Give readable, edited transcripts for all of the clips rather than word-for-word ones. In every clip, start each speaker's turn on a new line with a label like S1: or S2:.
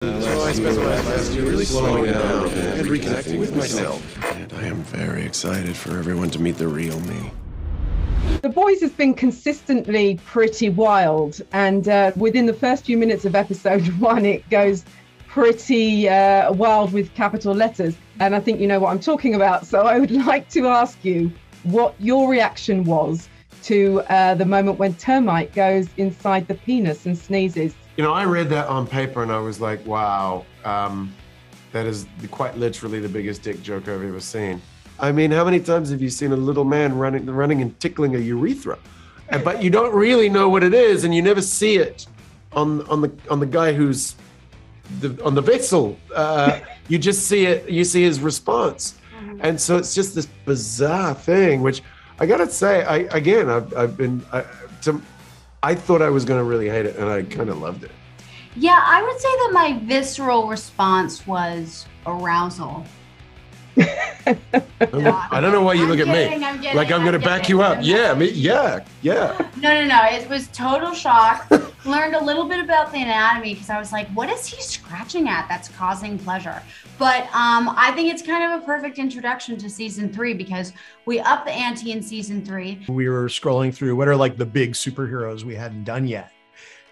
S1: So I spent the last year really slowing down and reconnecting with myself. And I am very excited for everyone to meet the real me.
S2: The Boys has been consistently pretty wild, and within the first few minutes of episode 1, it goes pretty wild with capital letters. And I think you know what I'm talking about. So I would like to ask you what your reaction was to the moment when Termite goes inside the penis and sneezes.
S1: You know, I read that on paper and I was like, wow, that is quite literally the biggest dick joke I've ever seen. I mean, how many times have you seen a little man running and tickling a urethra? But you don't really know what it is, and you never see it on the guy who's on the vessel. You just see it. You see his response, and so it's just this bizarre thing. Which I gotta say, I thought I was gonna really hate it, and I kind of loved it.
S3: Yeah, I would say that my visceral response was arousal.
S1: I don't know why you look at me like I'm going to back you up. Yeah, yeah.
S3: No. It was total shock. Learned a little bit about the anatomy because I was like, what is he scratching at that's causing pleasure? But I think it's kind of a perfect introduction to season 3 because we upped the ante in season 3.
S4: We were scrolling through what are like the big superheroes we hadn't done yet.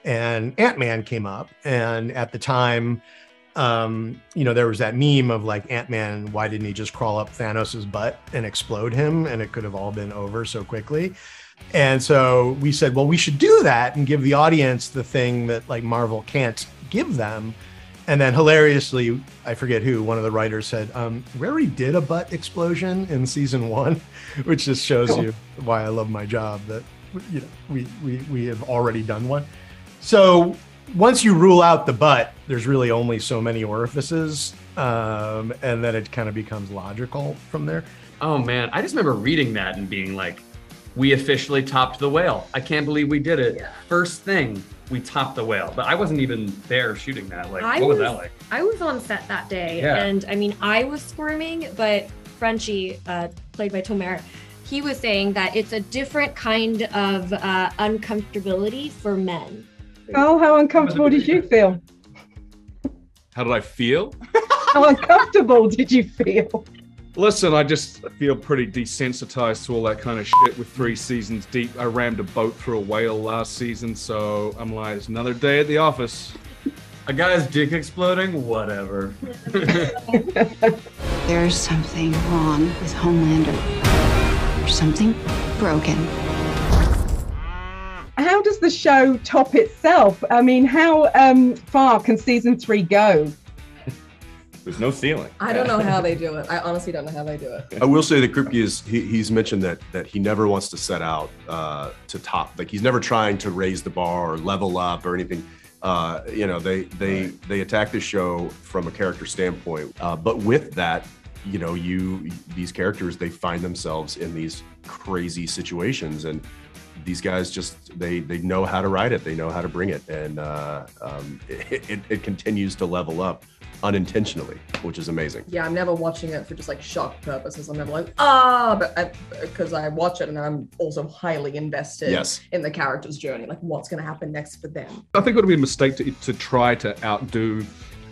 S4: And Ant-Man came up. And at the time, there was that meme of like Ant-Man, why didn't he just crawl up Thanos' butt and explode him? And it could have all been over so quickly. And so we said, well, we should do that and give the audience the thing that like Marvel can't give them. And then hilariously, I forget who, one of the writers said, we already did a butt explosion in season 1, which just shows you why I love my job, that we have already done one. So once you rule out the butt, there's really only so many orifices, and then it kind of becomes logical from there.
S5: Oh man, I just remember reading that and being like, we officially topped the whale. I can't believe we did it. Yeah. First thing, we topped the whale. But I wasn't even there shooting that. Like, what was that like?
S6: I was on set that day, and I mean, I was squirming, but Frenchie, played by Tomer, he was saying that it's a different kind of uncomfortability for men.
S2: Oh, how uncomfortable did you feel?
S7: How did I feel?
S2: How uncomfortable did you feel?
S7: Listen, I just feel pretty desensitized to all that kind of shit with 3 seasons deep. I rammed a boat through a whale last season, so I'm like, it's another day at the office.
S5: A guy's dick exploding? Whatever.
S8: There's something wrong with Homelander. There's something broken.
S2: How does the show top itself? I mean, how far can season 3 go?
S7: There's no ceiling.
S9: I don't know how they do it. I honestly don't know how they do it.
S10: I will say that Kripke he's mentioned that he never wants to set out to top. Like he's never trying to raise the bar or level up or anything. They attack the show from a character standpoint, but with that, these characters, they find themselves in these crazy situations, and these guys just they know how to write it, they know how to bring it, and it continues to level up unintentionally, which is amazing.
S9: Yeah, I'm never watching it for just like shock purposes. I'm never like, because I watch it and I'm also highly invested in the character's journey, like what's going to happen next for them.
S7: I think it would be a mistake to try to outdo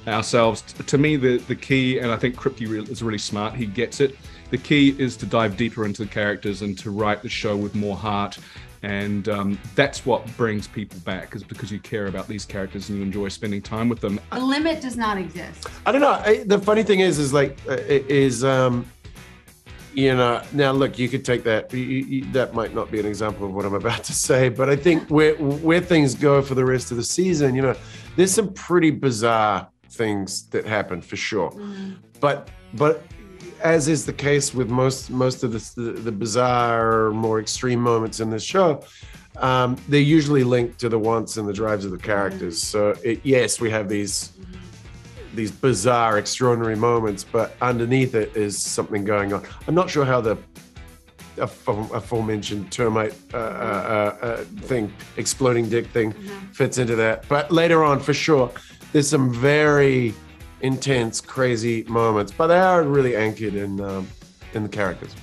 S7: ourselves. To me, the key, and I think Kripke is really smart, he gets it. The key is to dive deeper into the characters and to write the show with more heart. And that's what brings people back, is because you care about these characters and you enjoy spending time with them.
S3: The limit does not exist.
S1: I don't know. The funny thing is now look, you could take that. That might not be an example of what I'm about to say, but I think where things go for the rest of the season, there's some pretty bizarre things that happen for sure. But as is the case with most of the bizarre, more extreme moments in this show, they're usually linked to the wants and the drives of the characters. So yes, we have these bizarre, extraordinary moments, but underneath it is something going on. I'm not sure how the aforementioned termite thing, exploding dick thing, fits into that. But later on, for sure, there's some very intense, crazy moments, but they are really anchored in the characters.